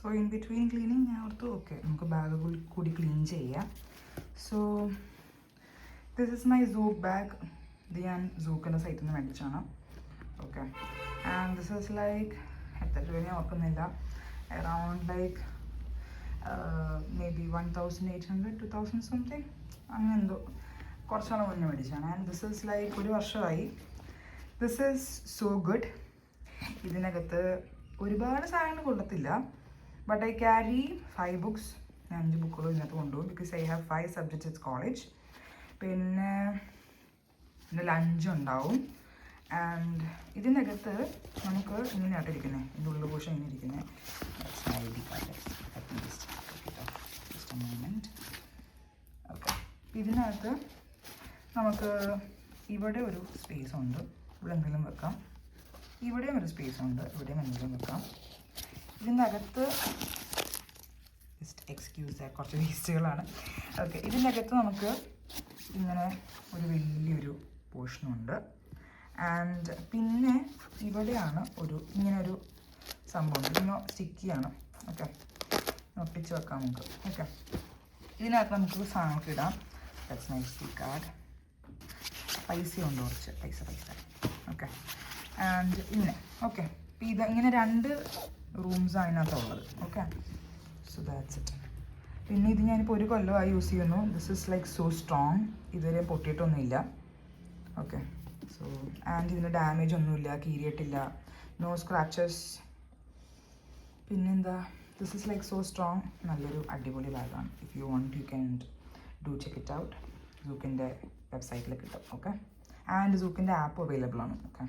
So in between cleaning ഞാൻ ഓർത്തു okay നമുക്ക് ബാഗ് കൂടി ക്ലീൻ ചെയ്യാം. So this is my Zouk bag. ഇത് ഞാൻ സൂക്കിൻ്റെ സൈറ്റിൽ നിന്ന് മേടിച്ചാണ്. Okay, and this is like എത്ര രൂപ ഞാൻ ഓർക്കുന്നില്ല, around like maybe 1800 2000 something അങ്ങനെ എന്തോ കുറച്ചാണ് മുന്നേ മേടിച്ചാണ്. ആൻഡ് ദിസ് ഇസ് ലൈക്ക് 1 വർഷമായി. This is so good. ഇതിനകത്ത് ഒരുപാട് സാധനങ്ങൾ കൊള്ളത്തില്ല, ബട്ട് ഐ ക്യാരി 5 ബുക്സ്. 5 ബുക്കുകൾ ഇതിനകത്ത് കൊണ്ടുപോകും because I have 5 subjects it's college. പിന്നെ ലഞ്ച് ഉണ്ടാവും. ആൻഡ് ഇതിനകത്ത് നമുക്ക് ഇങ്ങനെയായിട്ടിരിക്കുന്നത്, ഇതിൻ്റെ ഉള്ളിൽ പോഷൻ ഇങ്ങനെ ഇരിക്കുന്നത്. ഓക്കെ, ഇതിനകത്ത് നമുക്ക് ഇവിടെ ഒരു സ്പേസ് ഉണ്ട്, ഇവിടെ എന്തെങ്കിലും വെക്കാം. ഇവിടെയും ഒരു സ്പേസ് ഉണ്ട്, ഇവിടെയും എന്തെങ്കിലും വെക്കാം. ഇതിൻ്റെ അകത്ത് ജസ്റ്റ് എക്സ്ക്യൂസ് കുറച്ച് വേസ്റ്റുകളാണ്. ഓക്കെ, ഇതിൻ്റെ അകത്ത് നമുക്ക് ഇങ്ങനെ ഒരു വലിയൊരു പോർഷനുണ്ട്. ആൻഡ് പിന്നെ ഇവിടെയാണ് ഇങ്ങനൊരു സംഭവം, ഇതിനോ സ്റ്റിക്കിയാണ്. ഓക്കെ, ഒട്ടിച്ച് വെക്കാം നമുക്ക്. ഓക്കെ, ഇതിനകത്ത് നമുക്ക് സാധനങ്ങൾക്ക് ഇടാം. That's my C card. പൈസ ഉണ്ട്, കുറച്ച് പൈസ. ഓക്കെ, ആൻഡ് ഇങ്ങനെ. ഓക്കെ, ഇത് ഇങ്ങനെ 2 റൂംസാണ് അതിനകത്തുള്ളത്. Okay, so that's it. പിന്നെ ഇത് ഞാനിപ്പോൾ 1 കൊല്ലമായി യൂസ് ചെയ്യുന്നു. This is like so strong, ഇതുവരെ പൊട്ടിയിട്ടൊന്നുമില്ല. ഓക്കെ, സോ ആൻഡ് ഇതിന് ഡാമേജ് ഒന്നുമില്ല, കീറിയിട്ടില്ല, നോ സ്ക്രാച്ചസ്. പിന്നെന്താ, this is like so strong. നല്ലൊരു അടിപൊളി ബാഗാണ്. If you want you can do check it out. സൂക്കിൻ്റെ വെബ്സൈറ്റിൽ കിട്ടും. ഓക്കെ, ആൻഡ് സൂക്കിൻ്റെ ആപ്പ് അവൈലബിൾ ആണ്. ഓക്കെ.